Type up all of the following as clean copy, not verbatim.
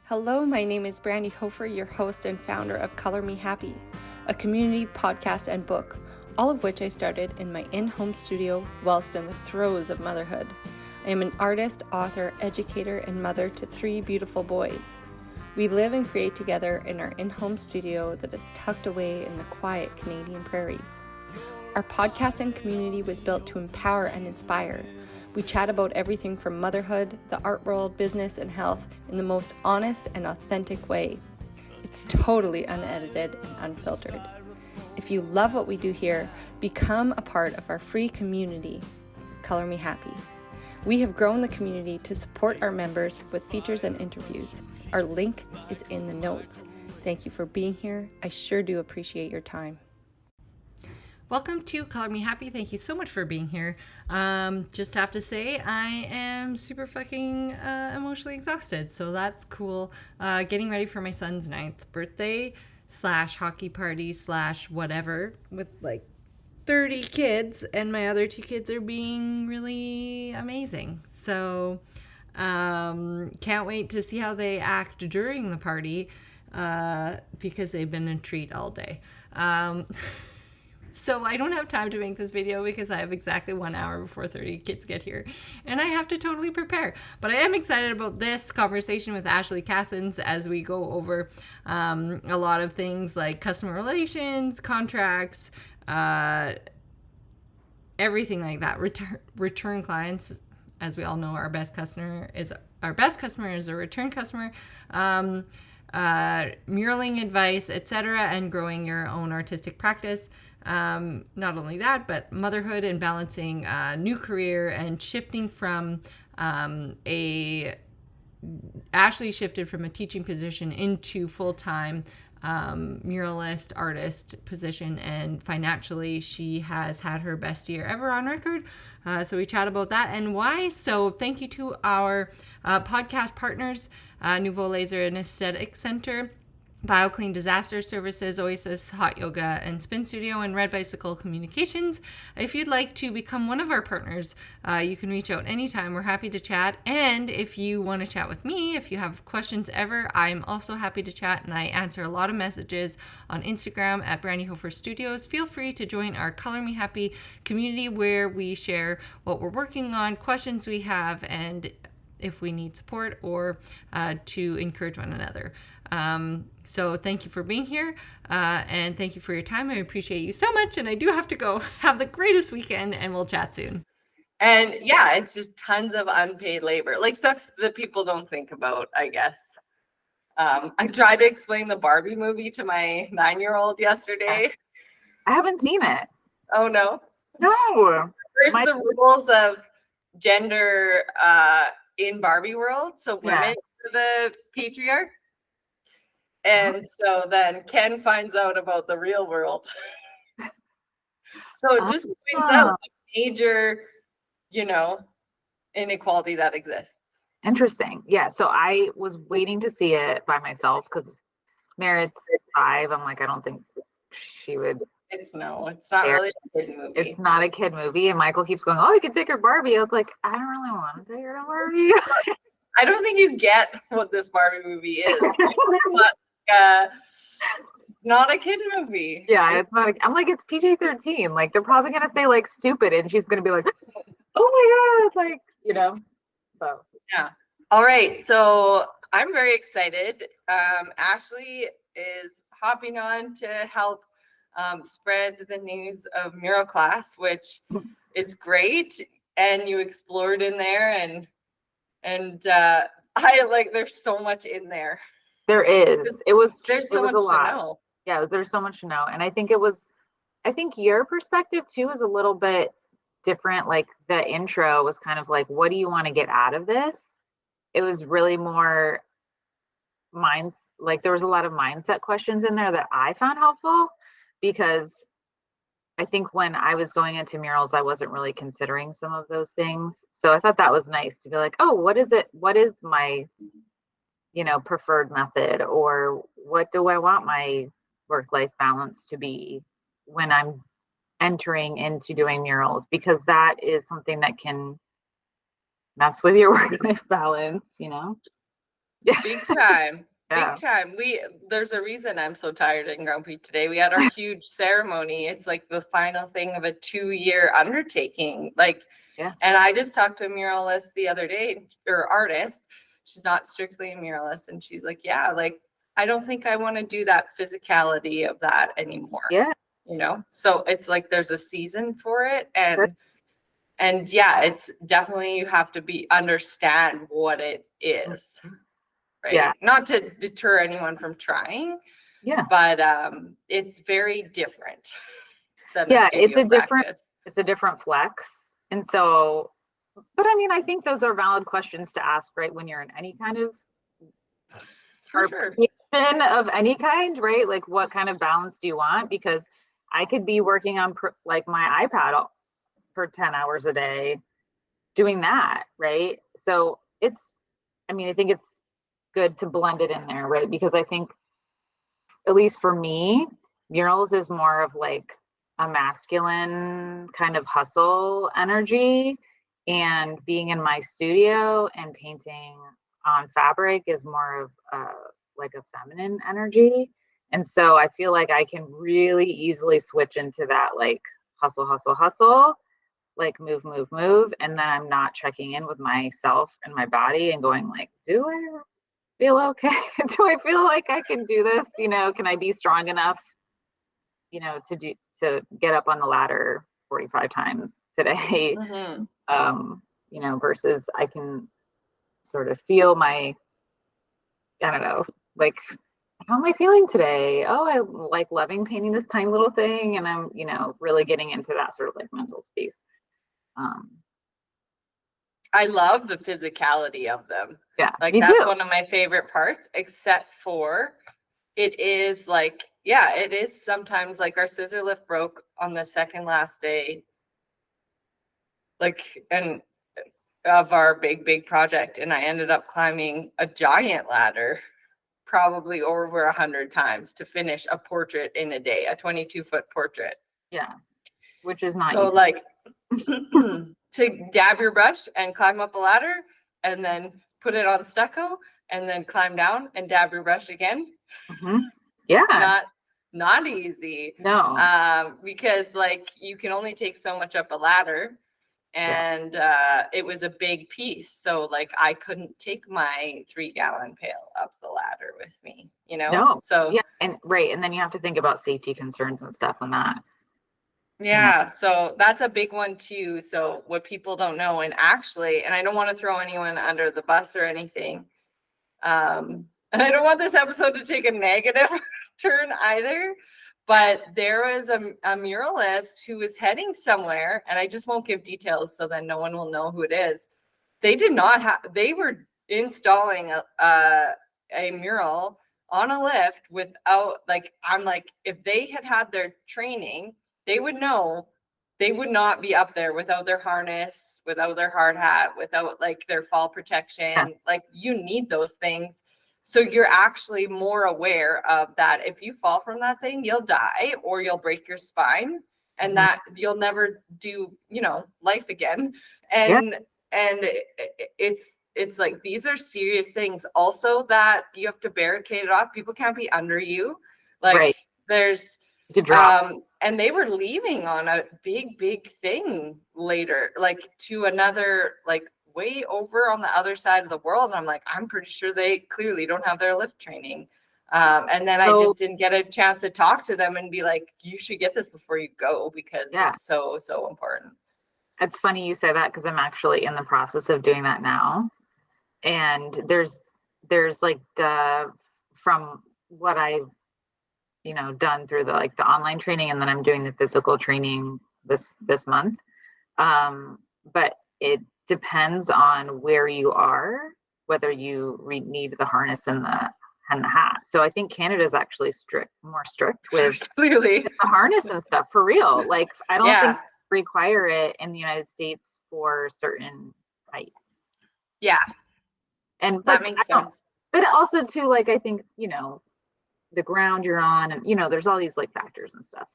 Hello, my name is Brandi Hofer, your host and founder of Color Me Happy, a community podcast and book, all of which I started in my in-home studio whilst in the throes of motherhood. I am an artist, author, educator, and mother to 3 beautiful boys. We live and create together in our in-home studio that is tucked away in the quiet Canadian prairies. Our podcast and community was built to empower and inspire. We chat about everything from motherhood, the art world, business, and health in the most honest and authentic way. It's totally unedited and unfiltered. If you love what we do here, become a part of our free community, Color Me Happy. We have grown the community to support our members with features and interviews. Our link is in the notes. Thank you for being here. I sure do appreciate your time. Welcome to Color Me Happy. Thank you so much for being here. Just have to say, I am super fucking emotionally exhausted, so that's cool. Getting ready for my son's 9th birthday / hockey party / whatever with like 30 kids, and my other 2 kids are being really amazing. So can't wait to see how they act during the party because they've been a treat all day. So I don't have time to make this video because I have exactly 1 hour before 30 kids get here and I have to totally prepare. But I am excited about this conversation with Ashley Cassens as we go over a lot of things like customer relations, contracts, everything like that. Return clients, as we all know, our best customer is a return customer. Muraling advice, etc., and growing your own artistic practice. Not only that, but motherhood and balancing a new career and shifting from Ashley shifted from a teaching position into full-time muralist artist position, and financially she has had her best year ever on record. So we chat about that and why. So thank you to our podcast partners, Nouveau Laser and Aesthetic Center, BioClean Disaster Services, Oasis Hot Yoga and Spin Studio, and Red Bicycle Communications. If you'd like to become one of our partners, you can reach out anytime. We're happy to chat. And if you want to chat with me, if you have questions ever, I'm also happy to chat, and I answer a lot of messages on Instagram at Brandi Hofer Studios. Feel free to join our Color Me Happy community where we share what we're working on, questions we have, and if we need support or to encourage one another. So thank you for being here, and thank you for your time. I appreciate you so much, and I do have to go. Have the greatest weekend, and we'll chat soon. And yeah, it's just tons of unpaid labor, like stuff that people don't think about, I guess. I tried to explain the Barbie movie to my 9-year-old yesterday. I haven't seen it. Oh, no? No. There's the rules of gender in Barbie world. So women are the patriarch. And so then Ken finds out about the real world. So it just points out the major, inequality that exists. Interesting. Yeah. So I was waiting to see it by myself because Merritt's 5. I'm like, I don't think she would. It's not really a kid movie. It's not a kid movie. And Michael keeps going, oh, you can take her Barbie. I was like, I don't really want to take her to Barbie. I don't think you get what this Barbie movie is. Not a kid movie. Yeah, it's not. I'm like, it's PG-13. Like, they're probably gonna say like stupid, and she's gonna be like, oh my god, like, So yeah. All right. So I'm very excited. Ashley is hopping on to help spread the news of Mural Class, which is great. And you explored in there, and I like. There's so much in there. There is. There's so much to know. Yeah, there's so much to know. And I think your perspective too is a little bit different. Like the intro was kind of like, what do you want to get out of this? It was really more there was a lot of mindset questions in there that I found helpful, because I think when I was going into murals, I wasn't really considering some of those things. So I thought that was nice to be like, oh, what is my preferred method, or what do I want my work-life balance to be when I'm entering into doing murals, because that is something that can mess with your work-life balance, Yeah. Big time. Yeah. Big time. There's a reason I'm so tired and grumpy today. We had our huge ceremony. It's like the final thing of a 2-year undertaking. Like, Yeah. and I just talked to a muralist the other day, or artist. She's not strictly a muralist. And she's like, yeah, like, I don't think I want to do that physicality of that anymore. Yeah. You know? So it's like there's a season for it. Sure. And yeah, it's definitely, you have to understand what it is. Right? Yeah. Not to deter anyone from trying. Yeah. But it's very different than Yeah, a studio practice. It's a different flex. And so, but I mean, I think those are valid questions to ask, right? When you're in any kind of For sure. of any kind, right? Like, what kind of balance do you want? Because I could be working on like my iPad for 10 hours a day doing that, right? So I mean, I think it's good to blend it in there, right? Because I think, at least for me, murals is more of like a masculine kind of hustle energy. And being in my studio and painting on fabric is more of like a feminine energy. And so I feel like I can really easily switch into that, like, hustle, hustle, hustle, like move, move, move. And then I'm not checking in with myself and my body and going like, do I feel okay? Do I feel like I can do this? You know, can I be strong enough, you know, to get up on the ladder 45 times today? Mm-hmm. You know, versus I can sort of feel my, I don't know, like, how am I feeling today? Oh, I like loving painting this tiny little thing. And I'm, you know, really getting into that sort of like mental space. I love the physicality of them. Yeah, Like, me that's too. one of my favorite parts, except for it is like, yeah, it is sometimes like our scissor lift broke on the second last day, like, and of our big project. And I ended up climbing a giant ladder, probably over 100 times to finish a portrait in a day, a 22-foot portrait. Yeah, which is not So easy. like to dab your brush and climb up a ladder and then put it on stucco and then climb down and dab your brush again. Mm-hmm. Yeah. Not easy. No. Because like you can only take so much up a ladder, and it was a big piece. So like I couldn't take my 3-gallon pail up the ladder with me, you know? No. So Yeah. And right. And then you have to think about safety concerns and stuff on that. yeah, so that's a big one too. So what people don't know, and actually, and I don't want to throw anyone under the bus or anything, and I don't want this episode to take a negative turn either, but there was a muralist who was heading somewhere, and I just won't give details so then no one will know who it is. They did not have, they were installing a mural on a lift without, like, I'm like, if they had their training, they would know they would not be up there without their harness, without their hard hat, without like their fall protection. Yeah. Like, you need those things. So you're actually more aware of that. If you fall from that thing, you'll die or you'll break your spine, and that you'll never do, you know, life again. And it's like, these are serious things also that you have to barricade it off. People can't be under you. Like, right. There's and they were leaving on a big thing later, like to another, like way over on the other side of the world. And I'm like, I'm pretty sure they clearly don't have their lift training. And then I just didn't get a chance to talk to them and be like, you should get this before you go, because it's so important. It's funny you say that, because I'm actually in the process of doing that now. And there's like from what I've, you know, done through the online training, and then I'm doing the physical training this month. But it depends on where you are, whether you need the harness and the hat. So I think Canada is actually more strict with clearly the harness and stuff, for real. Like, I don't think they require it in the United States for certain heights. Yeah. And that makes sense. But also too, like, I think, you know, the ground you're on, and, you know, there's all these like factors and stuff.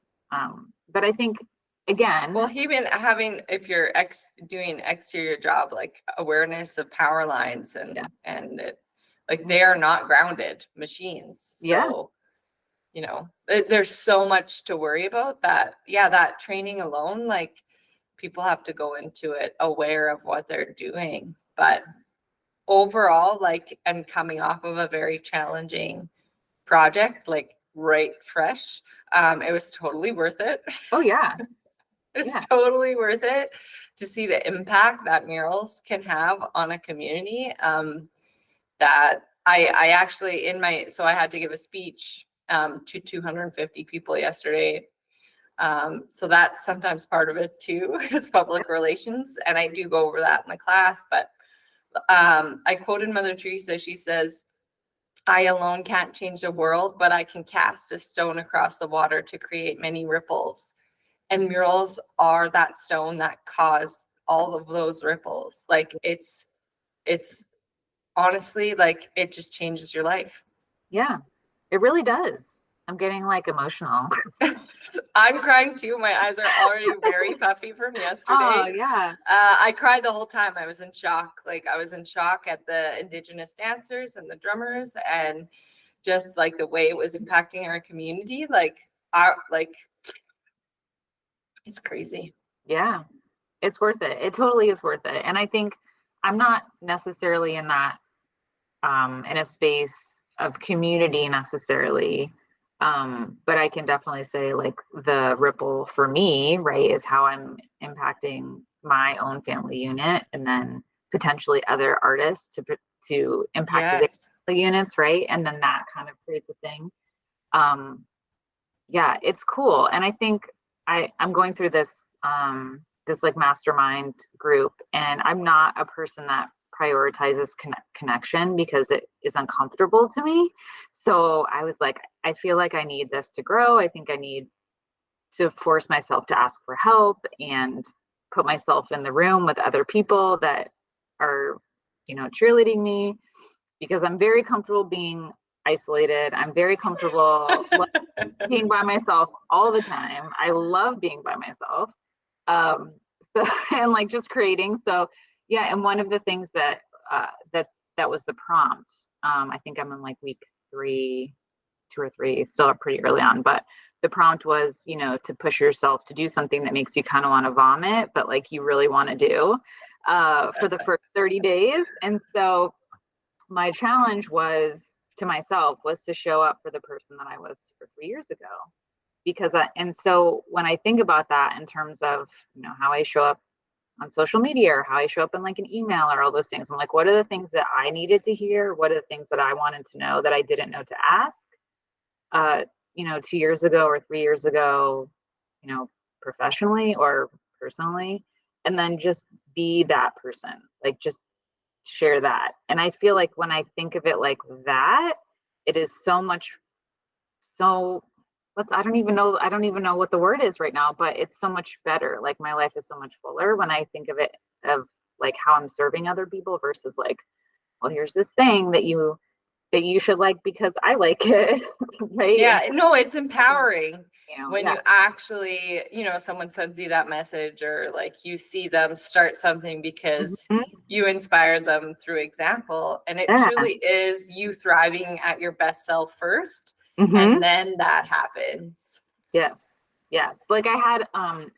But I think, again, well, even having, if you're doing exterior job, like awareness of power lines and it, Like they are not grounded machines. So, you know, there's so much to worry about that. Yeah, that training alone, like people have to go into it aware of what they're doing. But overall, like, and coming off of a very challenging project, like right fresh, it was totally worth it. Oh yeah. It's totally worth it to see the impact that murals can have on a community. That I actually so I had to give a speech to 250 people yesterday. So that's sometimes part of it too, is public relations. And I do go over that in the class, but I quoted Mother Teresa. She says, "I alone can't change the world, but I can cast a stone across the water to create many ripples." And murals are that stone that cause all of those ripples. Like it's honestly, like it just changes your life. Yeah, it really does. I'm getting like emotional. I'm crying too. My eyes are already very puffy from yesterday. Oh yeah. I cried the whole time. I was in shock. Like I was in shock at the Indigenous dancers and the drummers, and just like the way it was impacting our community. Like it's crazy. Yeah, it's worth it. It totally is worth it. And I think I'm not necessarily in that in a space of community necessarily. But I can definitely say like the ripple for me, right, is how I'm impacting my own family unit and then potentially other artists to impact the units, right? And then that kind of creates a thing. Yeah, it's cool. And I think I'm going through this this like mastermind group, and I'm not a person that prioritizes connection because it is uncomfortable to me. So I was like, I feel like I need this to grow. I think I need to force myself to ask for help and put myself in the room with other people that are, you know, cheerleading me, because I'm very comfortable being isolated. I'm very comfortable being by myself all the time. I love being by myself. So and like just creating. So yeah, and one of the things that that was the prompt. I think I'm in like week 2 or 3, still pretty early on, but the prompt was, you know, to push yourself to do something that makes you kind of want to vomit, but like you really want to do for the first 30 days. And so my challenge was to myself was to show up for the person that I was 2 or 3 years ago. Because and so when I think about that in terms of, you know, how I show up on social media or how I show up in like an email or all those things, I'm like, what are the things that I needed to hear? What are the things that I wanted to know that I didn't know to ask? You know, 2 years ago or 3 years ago, you know, professionally or personally, and then just be that person, like just share that. And I feel like when I think of it like that, it is so much, so I don't even know what the word is right now, but it's so much better. Like my life is so much fuller when I think of it of like how I'm serving other people versus like, well, here's this thing that you should like because I like it. Right? Yeah, no, it's empowering. You know, when you actually, you know, someone sends you that message or like you see them start something because you inspired them through example, and it truly is you thriving at your best self first, and then that happens. Yes. Like I had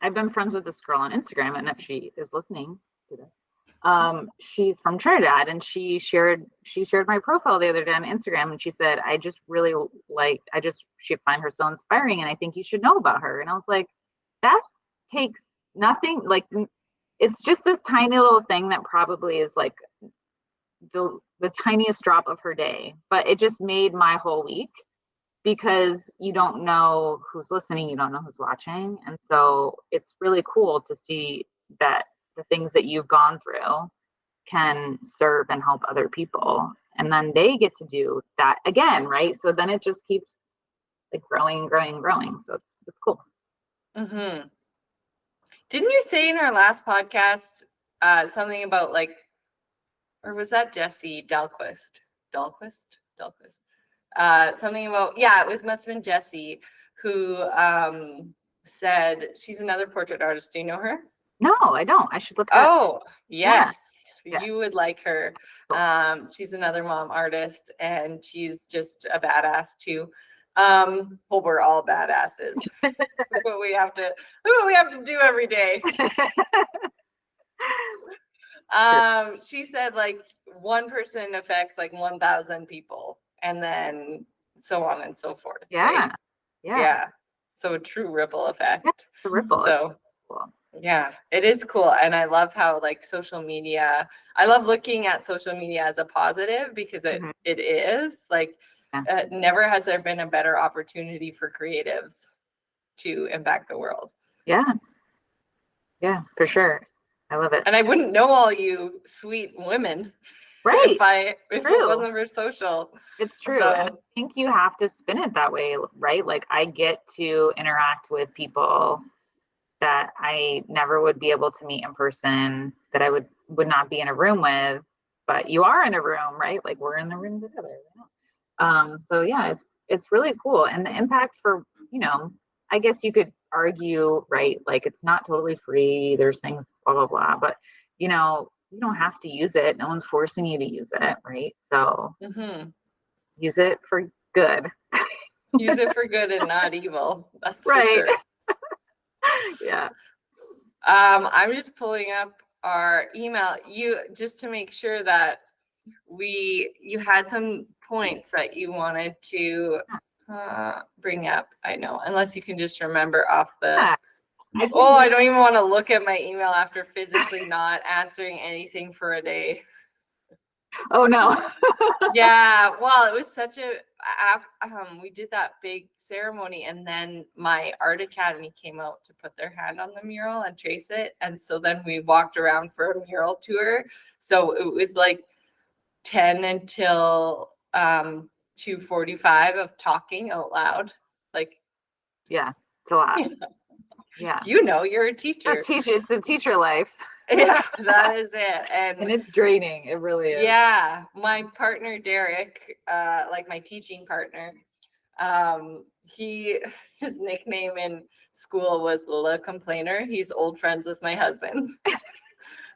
I've been friends with this girl on Instagram, and if she is listening to this, she's from Trinidad, and she shared my profile the other day on Instagram, and she said, I just really she find her so inspiring, and I think you should know about her. And I was like, that takes nothing, like it's just this tiny little thing that probably is like the tiniest drop of her day, but it just made my whole week, because you don't know who's listening, you don't know who's watching. And so it's really cool to see that the things that you've gone through can serve and help other people. And then they get to do that again, right? So then it just keeps like growing and growing and growing. So it's cool. Mm-hmm. Didn't you say in our last podcast something about like, or was that Jesse Dahlquist? Something about, it must have been Jessie who said she's another portrait artist. Do you know her? No, I don't. I should look her up. Oh, yes. Yeah. You would like her. Cool. She's another mom artist, and she's just a badass too. Well, we're all badasses. Look what we have to do every day. She said like one person affects like 1,000 people, and then so on and so forth. Yeah. Right? Yeah. Yeah. So a true ripple effect. Yeah, the ripple. So cool. yeah, it is cool. And I love how like social media, I love looking at social media as a positive because it is like, never has there been a better opportunity for creatives to impact the world. Yeah. Yeah, for sure. I love it. And I wouldn't know all you sweet women Right. if it wasn't for social. It's true. So, and I think you have to spin it that way, right? Like I get to interact with people that I never would be able to meet in person, that I would not be in a room with, but you are in a room, right? Like we're in the room together. So yeah, it's really cool. And the impact for, I guess you could argue, right? Like it's not totally free. There's things, blah, blah, blah. But you don't have to use it. No one's forcing you to use it, right? So use it for good. Use it for good and not evil. That's right. For sure. Yeah. I'm just pulling up our email. You just to make sure that you had some points that you wanted to bring up. I know, unless you can just remember off the. Yeah, I don't even want to look at my email after physically not answering anything for a day. Oh no. Yeah, well, it was such a we did that big ceremony, and then my art academy came out to put their hand on the mural and trace it, and so then we walked around for a mural tour. So it was like 10 until 2:45 of talking out loud. Like, yeah, it's a lot. Yeah. You're a teacher. It's the teacher life. Yeah, that is it. And it's draining. It really is. Yeah. My partner, Derek, like my teaching partner, his nickname in school was Le Complainer. He's old friends with my husband.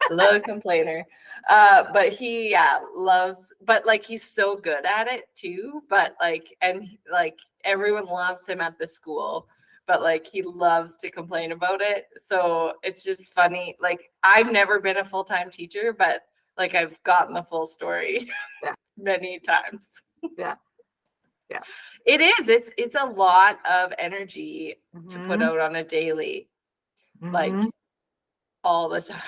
Le Complainer. But he loves, but like he's so good at it too. But like, and like everyone loves him at the school, but like he loves to complain about it. So it's just funny. Like I've never been a full-time teacher, but like I've gotten the full story many times. Yeah. Yeah. It is. It's a lot of energy to put out on a daily, like all the time.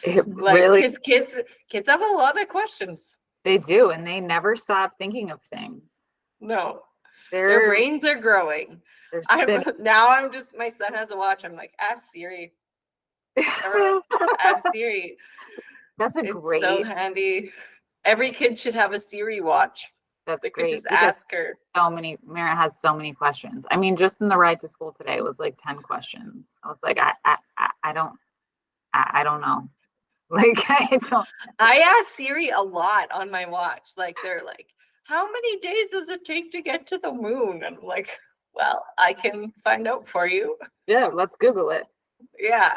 Like really, kids have a lot of questions. They do, and they never stop thinking of things. No, their brains are growing. My son has a watch. I'm like, ask Siri. Ask Siri. That's It's so handy. Every kid should have a Siri watch. That's they great. Could just ask her. Mara has so many questions. I mean, just in the ride to school today, it was like 10 questions. I was like, I don't know. Like, I ask Siri a lot on my watch. Like, they're like, how many days does it take to get to the moon? And I'm like, well, I can find out for you. Yeah, let's Google it. Yeah.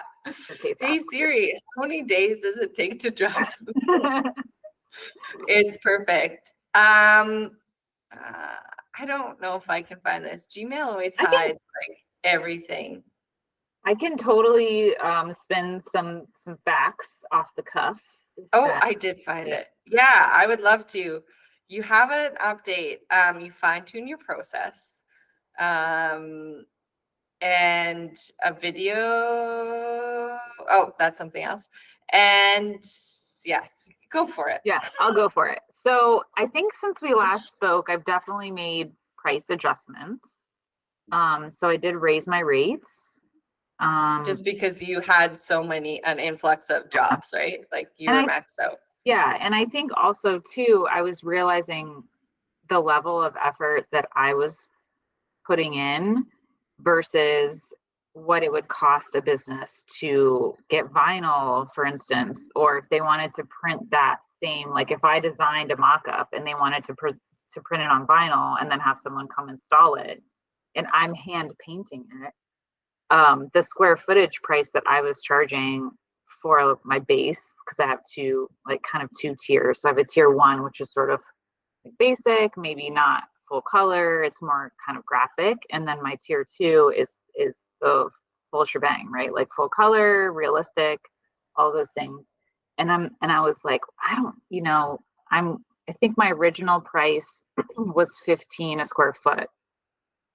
Hey, Siri, how many days does it take to drive to the moon? It's perfect. I don't know if I can find this. Gmail always hides like everything. I can totally spin some facts off the cuff. I did find it. Yeah, I would love to. You have an update. You fine tune your process, and a video. Oh, that's something else. And yes, go for it. Yeah, I'll go for it. So I think since we last spoke, I've definitely made price adjustments. So I did raise my rates. Just because you had an influx of jobs, right? Like you were maxed out. Yeah. And I think also too, I was realizing the level of effort that I was putting in versus what it would cost a business to get vinyl, for instance, or if they wanted to print that same, like if I designed a mock-up and they wanted to print it on vinyl and then have someone come install it, and I'm hand painting it, the square footage price that I was charging for my base, because I have kind of two tiers. So I have a tier 1, which is sort of like basic, maybe not full color. It's more kind of graphic. And then my tier 2 is the full shebang, right? Like full color, realistic, all those things. And I was like, I think my original price was 15 a square foot.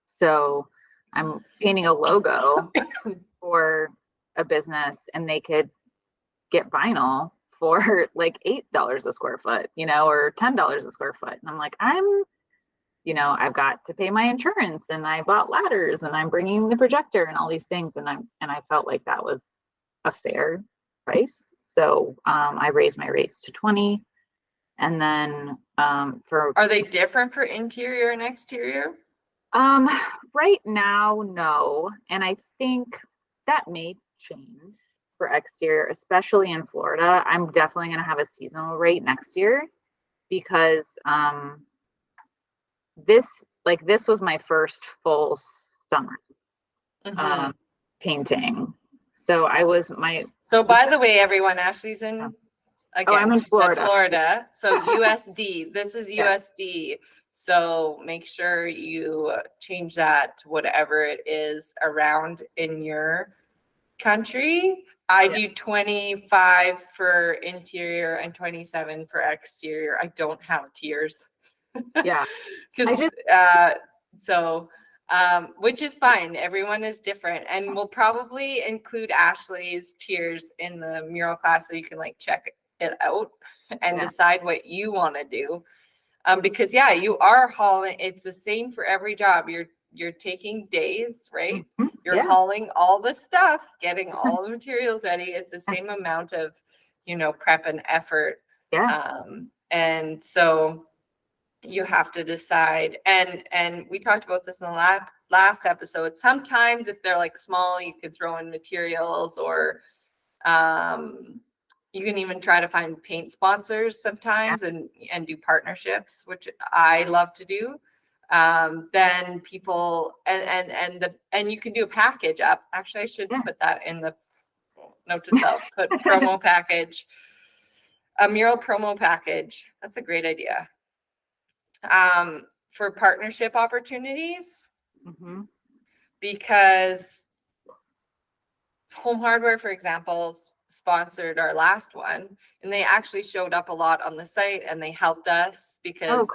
So I'm painting a logo for a business, and they could get vinyl for like $8 a square foot, or $10 a square foot. And I'm like, I've got to pay my insurance, and I bought ladders, and I'm bringing the projector and all these things. And I felt like that was a fair price. So I raised my rates to 20. And then are they different for interior and exterior? Right now, no. And I think that may change for exterior, especially in Florida. I'm definitely going to have a seasonal rate next year, because this was my first full summer painting. So by the way, everyone, Ashley's in, again, I'm in Florida. Florida. So USD, this is USD. So make sure you change that to whatever it is around in your country. I do 25 for interior and 27 for exterior. I don't have tiers. Yeah. Which is fine. Everyone is different. And we'll probably include Ashley's tiers in the mural class, so you can check it out and decide what you want to do. Because you are hauling. It's the same for every job. You're taking days, right? Mm-hmm. You're hauling all the stuff, getting all the materials ready. It's the same amount of, prep and effort. Yeah. And so you have to decide. And we talked about this in the last episode. Sometimes if they're small, you could throw in materials, or you can even try to find paint sponsors sometimes and do partnerships, which I love to do. Then people and you can do a package up. Actually, I should put that in the note to self. Put promo package, a mural promo package. That's a great idea. For partnership opportunities, because Home Hardware, for example, sponsored our last one, and they actually showed up a lot on the site, and they helped us because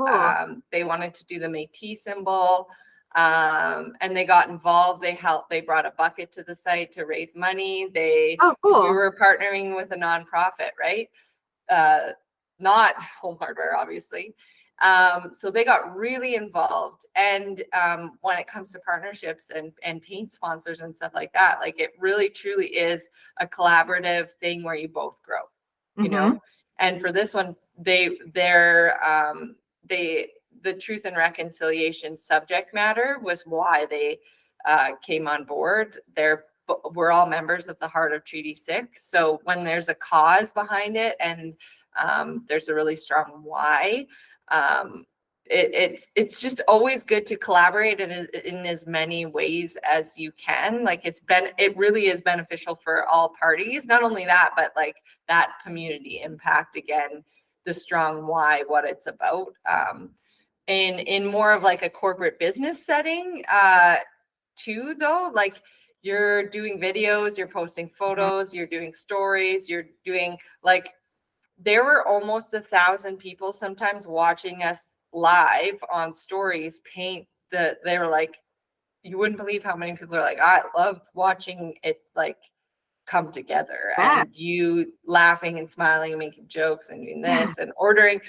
they wanted to do the Métis symbol, and they got involved. They brought a bucket to the site to raise money. We were partnering with a nonprofit, right? Not Home Hardware, obviously. So they got really involved. And when it comes to partnerships and paint sponsors and stuff like that, it really truly is a collaborative thing where you both grow, And for this one, the truth and reconciliation subject matter was why they came on board. We're all members of the Heart of Treaty 6. So when there's a cause behind it, and there's a really strong why, it's just always good to collaborate in as many ways as you can. It really is beneficial for all parties. Not only that, but that community impact, again, the strong why, what it's about. In more of a corporate business setting, too, though, you're doing videos, you're posting photos, you're doing stories, you're doing there were almost 1,000 people sometimes watching us live on stories paint. They were you wouldn't believe how many people are I love watching it come together, and you laughing and smiling and making jokes and doing this and ordering.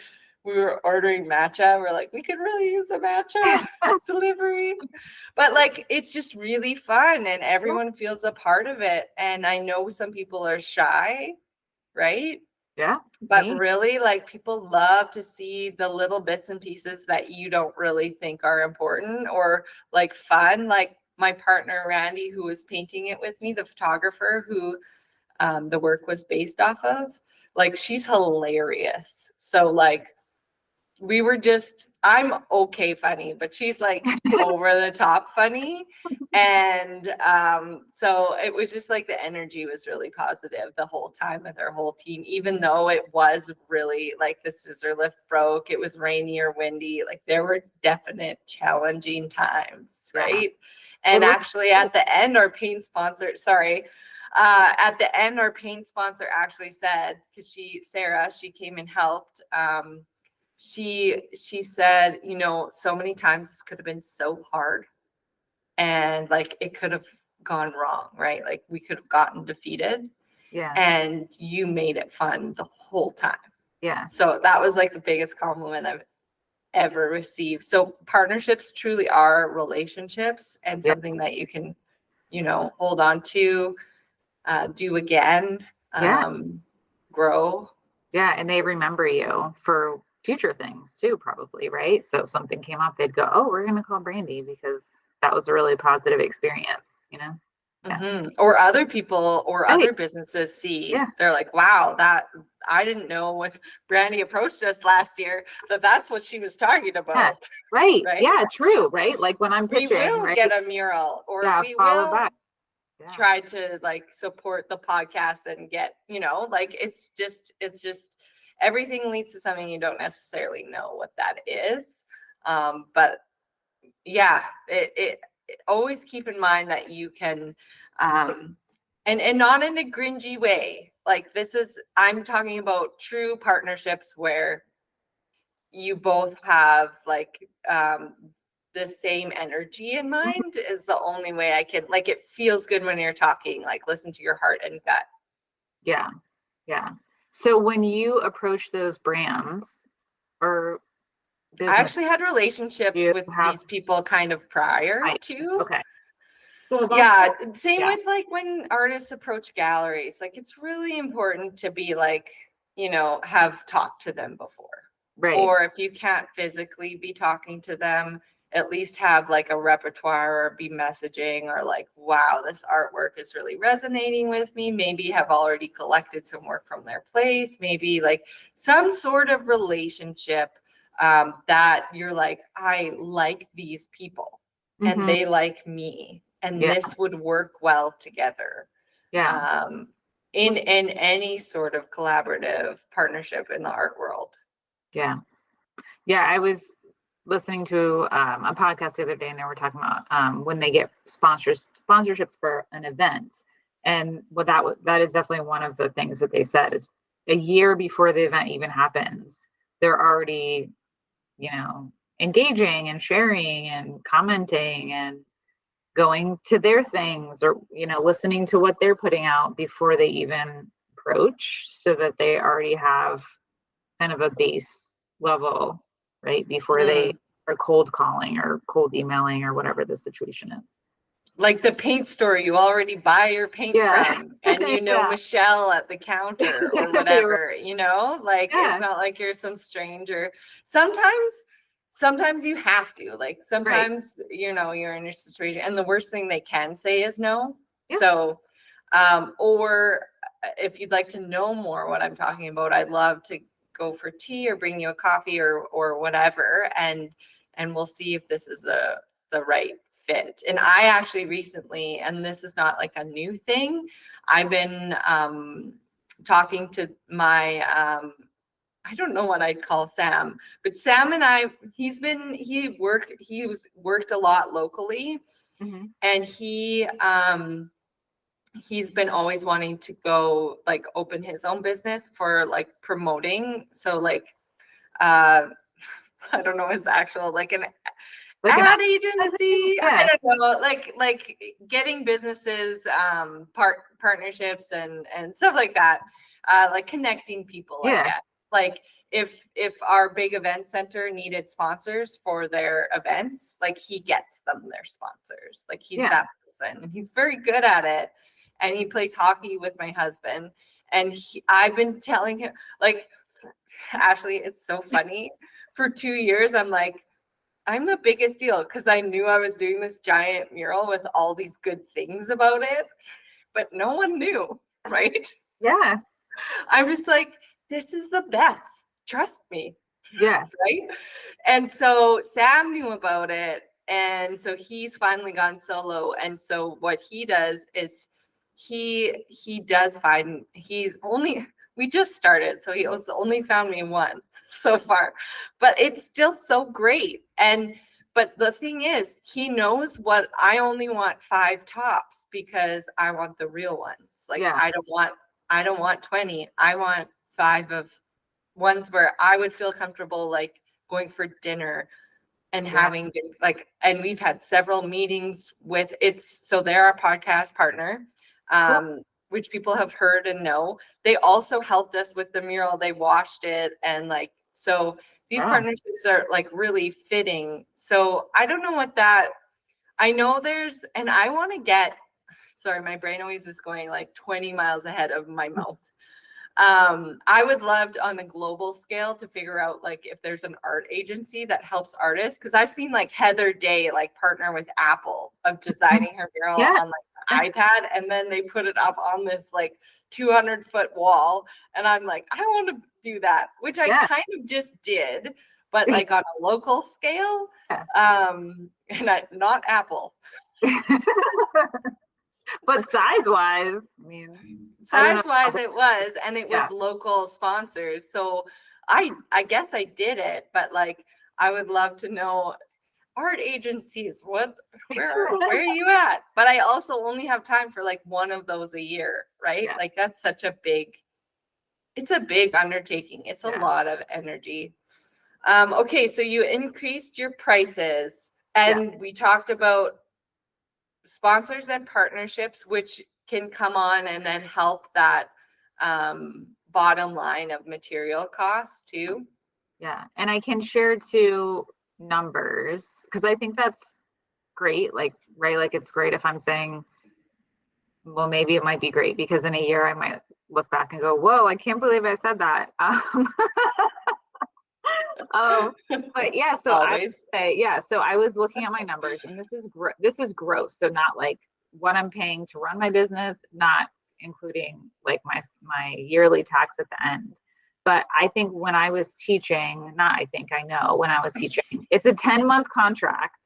We were ordering matcha. We're we could really use a matcha delivery. But it's just really fun, and everyone feels a part of it. And I know some people are shy, right? Yeah. But really, people love to see the little bits and pieces that you don't really think are important or fun. My partner, Randy, who was painting it with me, the photographer who the work was based off of, she's hilarious. So we were just, I'm okay funny, but she's like over the top funny. And so it was just like the energy was really positive the whole time with our whole team, even though it was really like the scissor lift broke, it was rainy or windy, like there were definite challenging times, right? And actually at the end, our paint sponsor, at the end, our paint sponsor actually said, because Sarah, she came and helped. She said, you know, so many times this could have been so hard, and like it could have gone wrong, right? Like we could have gotten defeated. Yeah. And you made it fun the whole time. Yeah. So that was like the biggest compliment I've ever received. So partnerships truly are relationships, and something that you can, you know, hold on to, do again, grow. Yeah. And they remember you for future things too, probably, right? So if something came up, they'd go, oh, we're going to call Brandi because that was a really positive experience, you know? Mm-hmm. Or other people or other businesses see, they're like, wow, that I didn't know when Brandi approached us last year that's what she was talking about. Yeah. Right. Yeah, true. Right. Like when I'm pitching, we will get a mural, or we will try to like support the podcast and get, you know, like it's just everything leads to something you don't necessarily know what that is. But yeah, it always keep in mind that you can, and not in a cringy way. Like I'm talking about true partnerships where you both have like, the same energy in mind is the only way I can, like, it feels good when you're talking, like listen to your heart and gut. Yeah. Yeah. So when you approach those brands or I actually had relationships with these people kind of prior to. Okay. So same with like when artists approach galleries, like it's really important to be like, you know, have talked to them before. Right. Or if you can't physically be talking to them, at least have like a repertoire or be messaging or like, wow, this artwork is really resonating with me. Maybe have already collected some work from their place, maybe like some sort of relationship, that you're like, I like these people and they like me, and this would work well together. In any sort of collaborative partnership in the art world. Yeah. I was listening to a podcast the other day, and they were talking about when they get sponsorships for an event, and that is definitely one of the things that they said is a year before the event even happens, they're already, you know, engaging and sharing and commenting and going to their things, or, you know, listening to what they're putting out before they even approach, so that they already have kind of a base level, right, before they are cold calling or cold emailing or whatever the situation is. Like the paint store you already buy your paint from, and you know Michelle at the counter or whatever, you know, like it's not like you're some stranger. Sometimes you have to, like sometimes you know you're in a situation and the worst thing they can say is no. So or if you'd like to know more what I'm talking about, I'd love to go for tea or bring you a coffee or whatever, and we'll see if this is the right fit. And I actually recently, and this is not like a new thing, I've been talking to my I don't know what I'd call Sam, but Sam and I, he's worked a lot locally, and he's been always wanting to go like open his own business for like promoting. So like, I don't know his actual, like an ad agency. I don't know, like getting businesses, partnerships and stuff like that, like connecting people. Like if our big event center needed sponsors for their events, like he gets them their sponsors. Like he's that person, and he's very good at it. And he plays hockey with my husband. And I've been telling him, like, Ashley, it's so funny. For 2 years, I'm like, I'm the biggest deal, because I knew I was doing this giant mural with all these good things about it, but no one knew, right? Yeah. I'm just like, this is the best. Trust me. Yeah. Right. And so Sam knew about it. And so he's finally gone solo. And so what he does is he does find he's only we just started. So he was only found me one so far. But it's still so great. And but the thing is, he knows what I only want 5 tops because I want the real ones. Like Yeah. I don't want 20. I want 5 of ones where I would feel comfortable like going for dinner and Yeah. having like, and we've had several meetings with it's so they're our podcast partner, Cool. which people have heard and know. They also helped us with the mural. They washed it and like so these Wow. partnerships are like really fitting. So I don't know what that I know there's and I want to get sorry, my brain always is going like 20 miles ahead of my mouth. I would love to, on a global scale to figure out like if there's an art agency that helps artists because I've seen like Heather Day like partner with Apple of designing her mural Yeah. on like the iPad and then they put it up on this like 200-foot wall and I'm like I want to do that, which I Yeah. kind of just did, but like on a local scale, Yeah. and not Apple. But size-wise, I mean, I don't know. Size-wise, it was, and it was Yeah. local sponsors. So I guess I did it, but like I would love to know art agencies, where are you at? But I also only have time for like one of those a year, right? Yeah. Like that's such a big, it's a big undertaking. It's a Yeah. lot of energy. Okay, so you increased your prices, Yeah. and we talked about sponsors and partnerships, which can come on and then help that bottom line of material costs too. Yeah. And I can share two numbers because I think that's great. Like, right, like it's great if I'm saying, well, maybe it might be great because in a year I might look back and go, whoa, I can't believe I said that. But yeah, so I would Always. say, yeah, so I was looking at my numbers and this is gross. So not like what I'm paying to run my business, not including like my yearly tax at the end. But I think when I was teaching, not I think I know when I was teaching, it's a 10-month contract.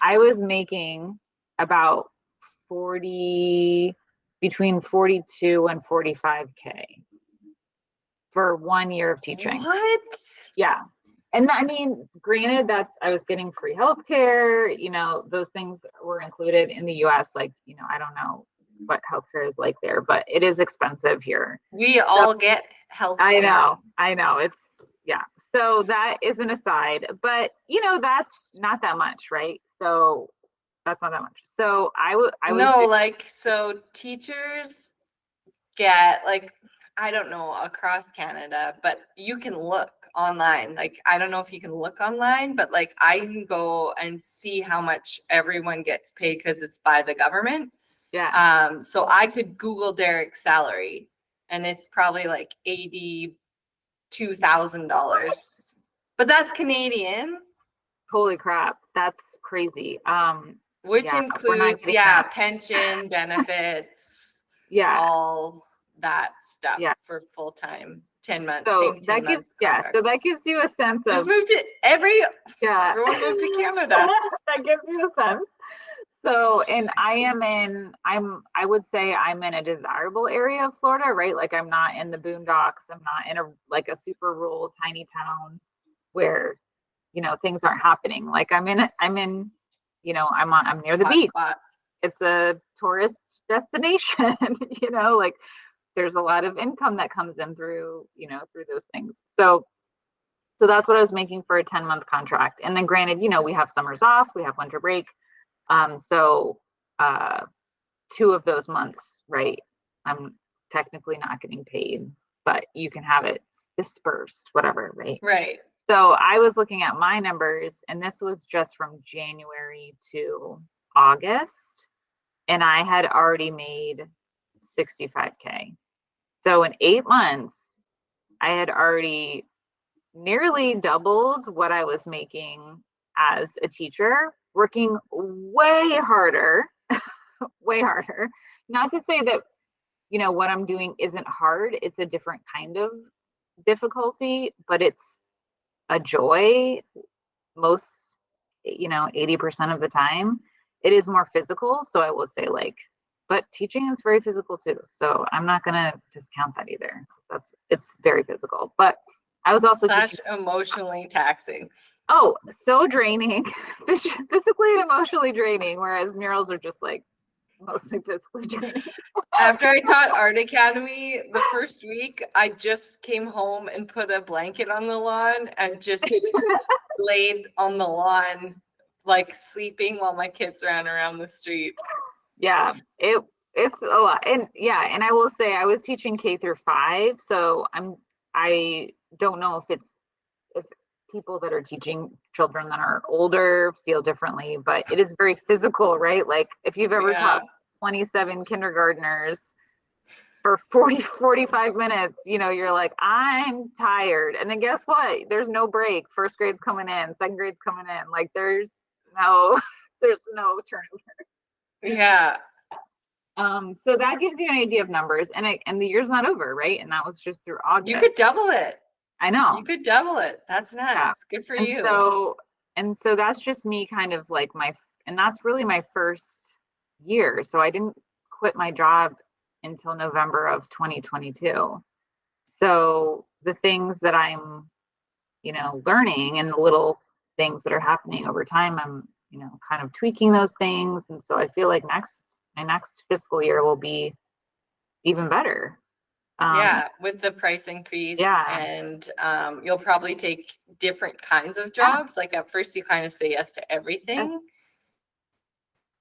I was making about 40 between 42 and 45K for 1 year of teaching. What? Yeah. And I mean, granted, I was getting free healthcare, those things were included in the US. Like, I don't know what healthcare is like there, but it is expensive here. We So all get health I care. know. Yeah. So that is an aside, but that's not that much, right? So that's not that much. So I was No, like so teachers get like I don't know across Canada, but you can look online. Like I don't know if you can look online, but like I can go and see how much everyone gets paid because it's by the government. yeah. So I could Google Derek's salary, and it's probably like $82,000, but that's Canadian, Holy crap. That's crazy. which Yeah, we're not includes getting that. pension benefits, Yeah. all that stuff Yeah. for full time, 10 months, So same 10 that gives, month yeah, contract. so that gives you a sense Just of, moved to yeah, everyone moved to Canada. that gives you a sense. So, and I would say I'm in a desirable area of Florida, right? Like I'm not in the boondocks. I'm not in like a super rural, tiny town where, things aren't happening. Like I'm I'm near the Hot beach. spot. It's a tourist destination, like there's a lot of income that comes in through those things. So that's what I was making for a 10-month contract. And then granted, we have summers off, we have winter break. So 2 of those months, right, I'm technically not getting paid, but you can have it dispersed, whatever, right? Right. So I was looking at my numbers, and this was just from January to August, and I had already made 65K. So in 8 months, I had already nearly doubled what I was making as a teacher, working way harder, way harder. Not to say that, what I'm doing isn't hard. It's a different kind of difficulty, but it's a joy most, 80% of the time. It is more physical. So I will say, like, but teaching is very physical too. So I'm not going to discount that either. It's very physical. But I was also Slash emotionally taxing. Oh, so draining, physically and emotionally draining, whereas murals are just like mostly physically draining. After I taught Art Academy the first week, I just came home and put a blanket on the lawn and just laid on the lawn, like sleeping while my kids ran around the street. Yeah, it's a lot. And yeah, and I will say I was teaching K-5, so I don't know if people that are teaching children that are older feel differently, but it is very physical, right? Like if you've ever taught 27 kindergartners for 45 minutes, you're like, I'm tired. And then guess what? There's no break. First grade's coming in, second grade's coming in. Like there's no turnover. Yeah. So that gives you an idea of numbers, and the year's not over, right? And that was just through August. You could double it. I know. You could double it. That's nice. Yeah. Good for you. So that's just me kind of like and that's really my first year. So I didn't quit my job until November of 2022. So the things that I'm, learning and the little things that are happening over time, I'm, kind of tweaking those things. And so I feel like my next fiscal year will be even better. Yeah, with the price increase. Yeah. And you'll probably take different kinds of jobs. Yeah. Like at first you kind of say yes to everything.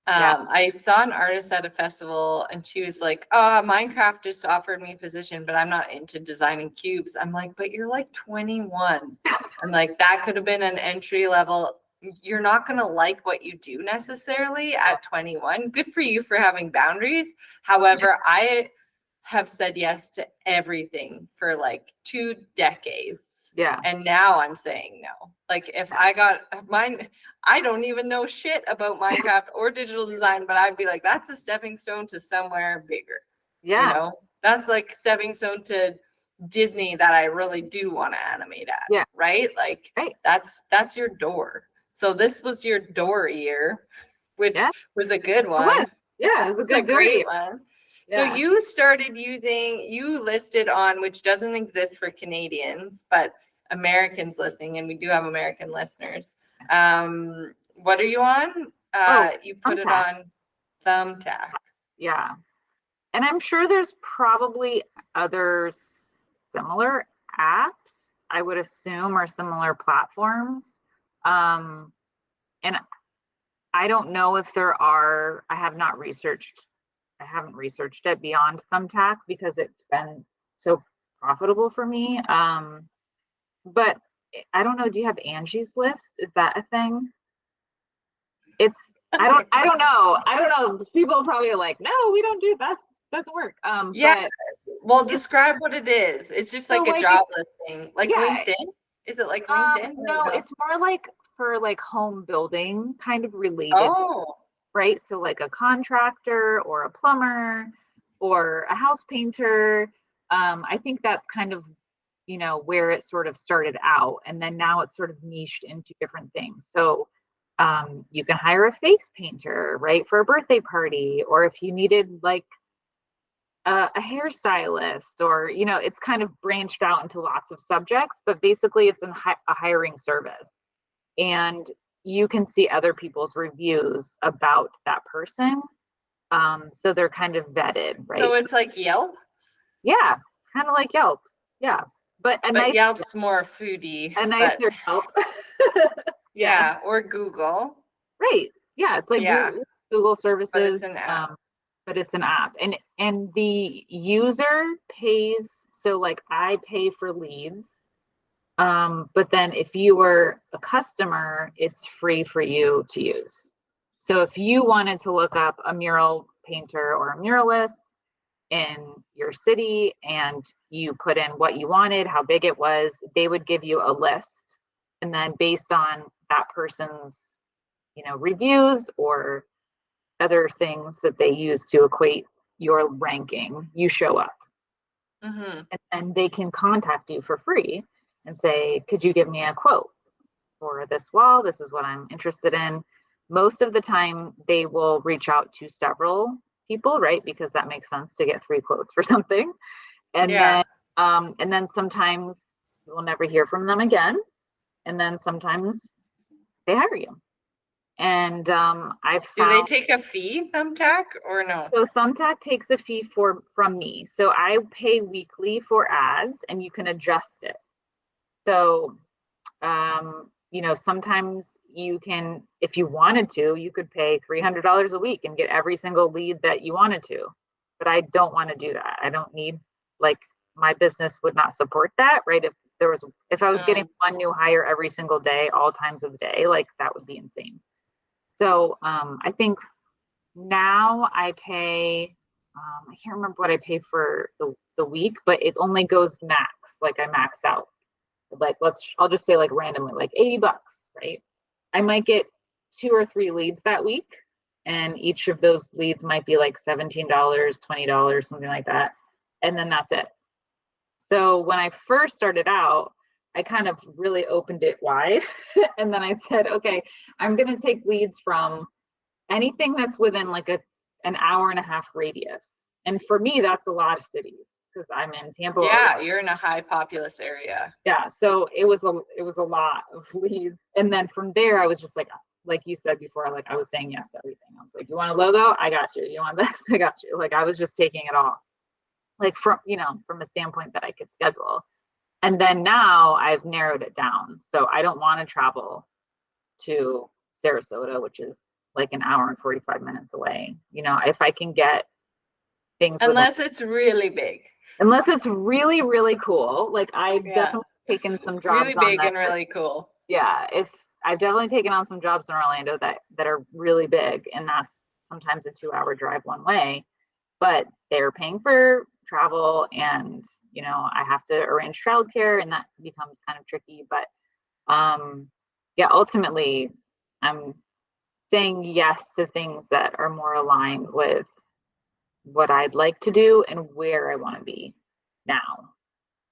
Yes. I saw an artist at a festival and she was like, oh, Minecraft just offered me a position, but I'm not into designing cubes. I'm like, but you're like 21. I'm like, that could have been an entry level. You're not going to like what you do necessarily at 21. Good for you for having boundaries. However, I have said yes to everything for like 2 decades. Yeah. And now I'm saying no. Like if I got mine, I don't even know shit about Minecraft or digital design, but I'd be like, that's a stepping stone to somewhere bigger. Yeah. That's like stepping stone to Disney that I really do want to animate at. Yeah. Right. Like that's your door. So this was your door year, which was a good one. Yeah, it was a great one. So you started you listed on, which doesn't exist for Canadians, but Americans listening, and we do have American listeners. What are you on? You put it on Thumbtack. Yeah. And I'm sure there's probably other similar apps, I would assume, or similar platforms. And I don't know if there are, I haven't researched it beyond Thumbtack because it's been so profitable for me. But I don't know. Do you have Angie's List? Is that a thing? I don't know. People probably are like, no, we don't do that. Doesn't work. Yeah. Well, describe what it is. It's just like a job listing, like LinkedIn. Is it like LinkedIn? No, it's more like for like home building kind of related. Oh. Right. So like a contractor or a plumber or a house painter. I think that's kind of, where it sort of started out. And then now it's sort of niched into different things. So you can hire a face painter, right, for a birthday party, or if you needed like a hairstylist, or, it's kind of branched out into lots of subjects, but basically it's a hiring service. And you can see other people's reviews about that person. So they're kind of vetted, right? So it's like Yelp? Yeah, kind of like Yelp. Yeah. But Yelp's more foodie. A nicer Yelp. Yeah, or Google. Right. Yeah, it's like Google services. But it's an app. And the user pays, so like I pay for leads. But then if you were a customer, it's free for you to use. So if you wanted to look up a mural painter or a muralist in your city and you put in what you wanted, how big it was, they would give you a list. And then based on that person's, reviews or other things that they use to equate your ranking, you show up. Mm-hmm. And they can contact you for free. and say, could you give me a quote for this wall? This is what I'm interested in. Most of the time they will reach out to several people, right? Because that makes sense to get 3 quotes for something. And then sometimes you will never hear from them again. And then sometimes they hire you. And I've found. Do they take a fee, Thumbtack, or no? So Thumbtack takes a fee from me. So I pay weekly for ads, and you can adjust it. So, sometimes you can, if you wanted to, you could pay $300 a week and get every single lead that you wanted to. But I don't want to do that. I don't need, like, my business would not support that, right? If I was getting one new hire every single day, all times of the day, like, that would be insane. So I think now I pay, I can't remember what I pay for the week, but it only goes max. Like, I max out. Like, I'll just say, like, randomly, like $80, right? I might get 2 or 3 leads that week, and each of those leads might be like $17, $20, something like that. And then that's it. So when I first started out, I kind of really opened it wide. And then I said, okay, I'm going to take leads from anything that's within like an hour and a half radius. And for me, that's a lot of cities because I'm in Tampa. Yeah, you're in a high populous area. Yeah, so it was a lot of leads. And then from there, I was just like you said before, like, I was saying yes to everything. I was like, you want a logo? I got you. You want this? I got you. Like, I was just taking it all, like, from a standpoint that I could schedule. And then now I've narrowed it down. So I don't want to travel to Sarasota, which is like an hour and 45 minutes away. If I can get things. Unless it's really big. Unless it's really, really cool. Like, I've definitely taken some jobs really big and really cool. Yeah. I've definitely taken on some jobs in Orlando that are really big, and that's sometimes a 2-hour drive one way, but they're paying for travel, and I have to arrange childcare, and that becomes kind of tricky. But ultimately I'm saying yes to things that are more aligned with what I'd like to do and where I want to be now.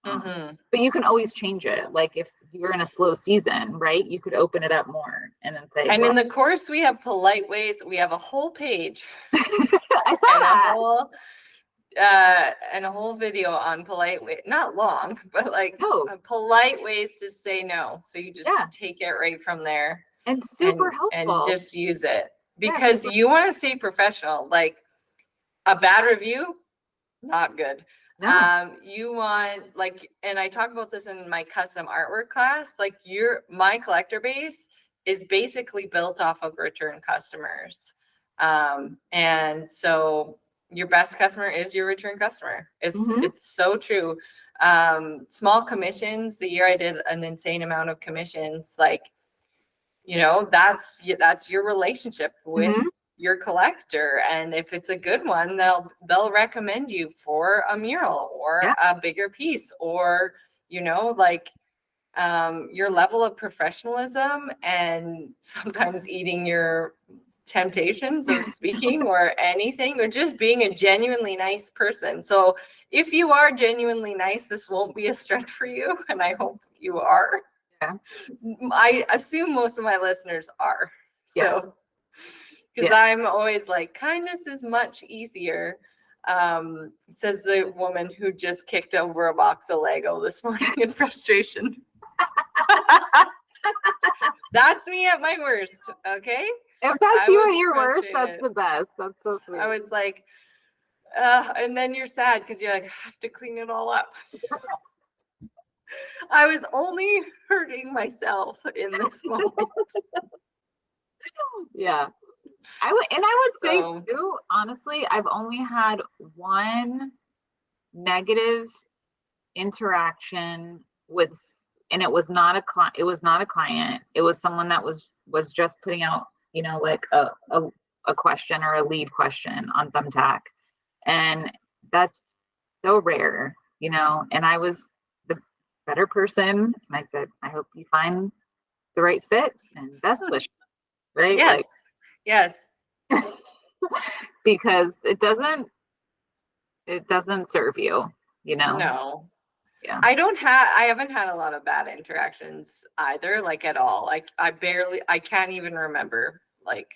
But you can always change it. Like, if you're in a slow season, right, you could open it up more and then say. And in the course, we have polite ways. We have a whole page. I saw that. And a whole video on polite way, not long, but like polite ways to say no. So you just take it right from there. And super helpful. And just use it because you want to stay professional. Like, a bad review, not good. No. You want, like, and I talk about this in my custom artwork class, like, my collector base is basically built off of return customers. And so your best customer is your return customer. It's so true. Small commissions, the year I did an insane amount of commissions, like, that's your relationship with your collector. And if it's a good one, they'll recommend you for a mural or a bigger piece, or your level of professionalism, and sometimes eating your temptations of speaking or anything, or just being a genuinely nice person. So if you are genuinely nice, this won't be a stretch for you, and I hope you are. I assume most of my listeners are. So because I'm always like, kindness is much easier, says the woman who just kicked over a box of Lego this morning in frustration. That's me at my worst, okay? If that's you at your worst, that's the best. That's so sweet. I was like, and then you're sad because you're like, I have to clean it all up. I was only hurting myself in this moment. Yeah. I would say too, honestly, I've only had one negative interaction and it was not a client. It was not a client. It was someone that was just putting out, like a question or a lead question on Thumbtack. And that's so rare, and I was the better person. And I said, I hope you find the right fit and best wishes. Right? Yes. Yes. Because it doesn't serve you, No. Yeah. I haven't had a lot of bad interactions either, like at all. Like I can't even remember. Like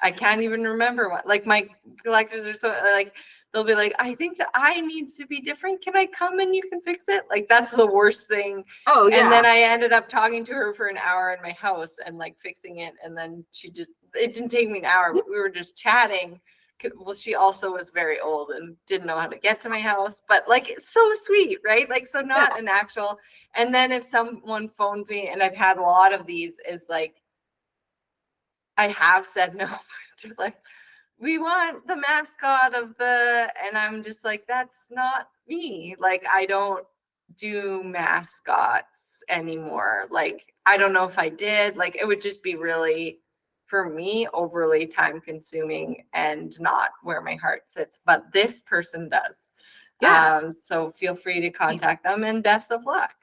I can't even remember what, like my collectors are so like, they'll be like, I think the eye needs to be different. Can I come and you can fix it? Like that's the worst thing. Oh yeah. And then I ended up talking to her for an hour in my house and like fixing it. And then it didn't take me an hour, but we were just chatting. Well, she also was very old and didn't know how to get to my house, but like it's so sweet, right? Like, so not an actual. And then if someone phones me, and I've had a lot of these, is like I have said no to, like, we want the mascot of the, and I'm just like, that's not me. Like, I don't do mascots anymore. Like, I don't know if I did. Like, it would just be really, for me, overly time consuming and not where my heart sits. But this person does. Yeah. So feel free to contact them, and best of luck.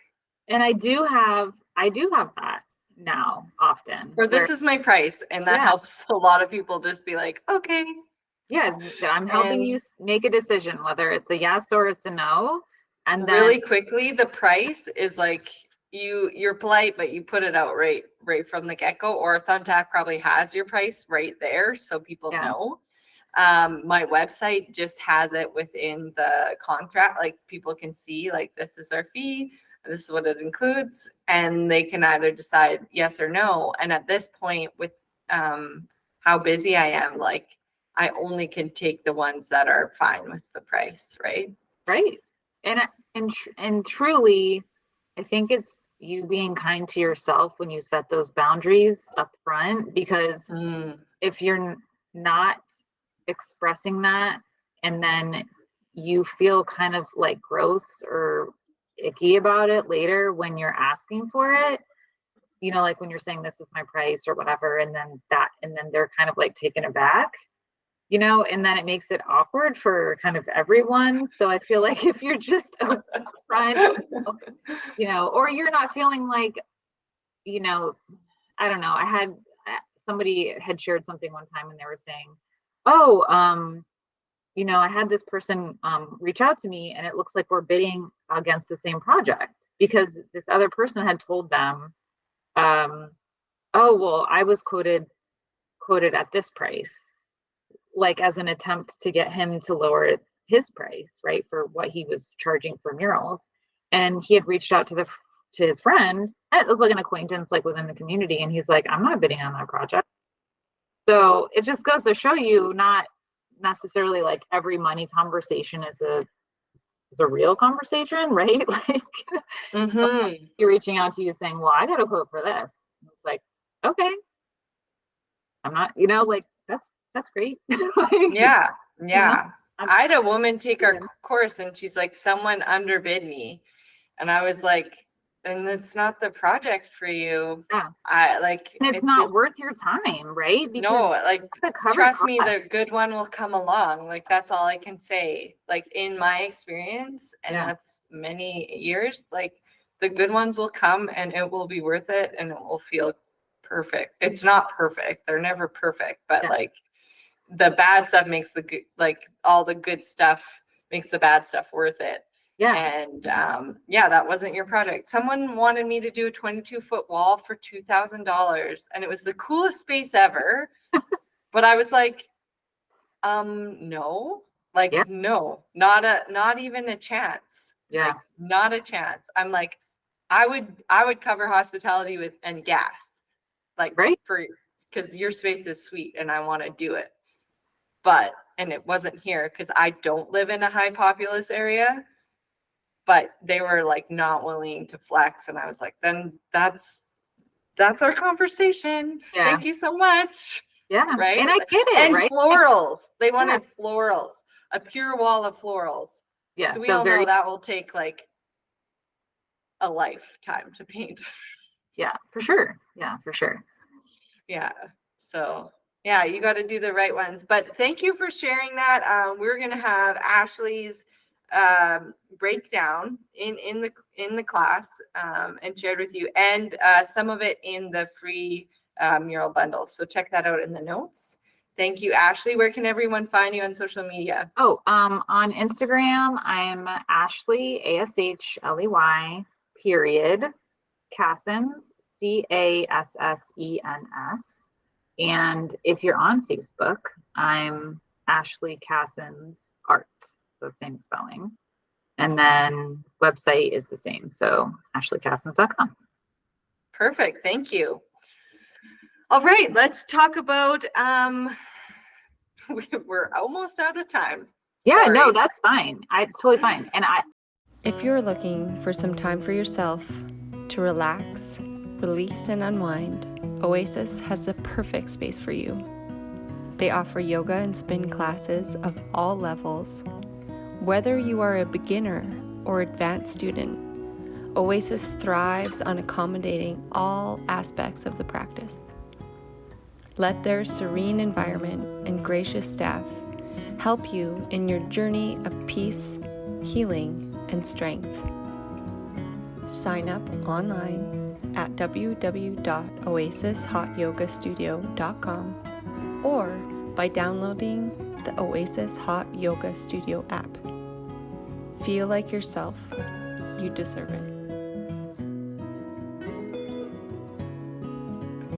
And I do have that now often. Or this is my price, and that helps a lot of people just be like, okay. Yeah, I'm helping you make a decision whether it's a yes or it's a no. And then really quickly, the price is like, you're polite, but you put it out right from the get-go, or Thumbtack probably has your price right there so people know. My website just has it within the contract, like people can see like, this is our fee, this is what it includes, and they can either decide yes or no. And at this point, with how busy I am, like I only can take the ones that are fine with the price, right? Right. And truly, I think it's you being kind to yourself when you set those boundaries up front, because if you're not expressing that and then you feel kind of like gross or icky about it later when you're asking for it, like when you're saying this is my price or whatever, and then they're kind of like taken aback, and then it makes it awkward for kind of everyone. So I feel like if you're just upfront, or you're not feeling like, I don't know. Somebody had shared something one time and they were saying, oh, I had this person reach out to me and it looks like we're bidding against the same project, because this other person had told them, oh, well, I was quoted at this price, like as an attempt to get him to lower his price, right, for what he was charging for murals. And he had reached out to his friend, and it was like an acquaintance, like within the community, and he's like, I'm not bidding on that project. So it just goes to show you, not necessarily like every money conversation is a real conversation, right? Like you're reaching out to you saying, well, I got a quote for this. It's like, okay, I'm not, like that's great. Yeah. I had a woman take our course and she's like, someone underbid me. And I was like, and it's not the project for you. Yeah. It's not just worth your time, right? Because no, like, trust me, the good one will come along. Like, that's all I can say. Like, in my experience, and that's many years, like, the good ones will come and it will be worth it and it will feel perfect. It's not perfect. They're never perfect, but like, the bad stuff makes the good, like all the good stuff makes the bad stuff worth it. Yeah. And that wasn't your project. Someone wanted me to do a 22-foot wall for $2,000 and it was the coolest space ever. But I was like, no, like, no, not even a chance. Yeah. Like, not a chance. I'm like, I would cover hospitality with and gas, like, right, because your space is sweet and I want to do it. And it wasn't here because I don't live in a high populous area, but they were like not willing to flex. And I was like, then that's our conversation. Yeah. Thank you so much. Yeah. Right. And I get it. And right? Florals. They wanted florals, a pure wall of florals. Yeah. So we all know that will take like a lifetime to paint. Yeah, for sure. Yeah, for sure. Yeah. So yeah, you got to do the right ones. But thank you for sharing that. We're going to have Ashley's breakdown in the class and shared with you, and some of it in the free mural bundle. So check that out in the notes. Thank you, Ashley. Where can everyone find you on social media? On Instagram, I'm Ashley, ASHLEY, period, Cassens, CASSENS. And if you're on Facebook, I'm Ashley Cassens Art, so same spelling. And then website is the same, so ashleycassens.com. Perfect. Thank you. All right, let's talk about, we're almost out of time. Yeah, Sorry. no, that's fine. It's totally fine. And if you're looking for some time for yourself to relax, release, and unwind, Oasis has the perfect space for you. They offer yoga and spin classes of all levels. Whether you are a beginner or advanced student, Oasis thrives on accommodating all aspects of the practice. Let their serene environment and gracious staff help you in your journey of peace, healing, and strength. Sign up online at www.oasishotyogastudio.com or by downloading the Oasis Hot Yoga Studio app. Feel like yourself. You deserve it.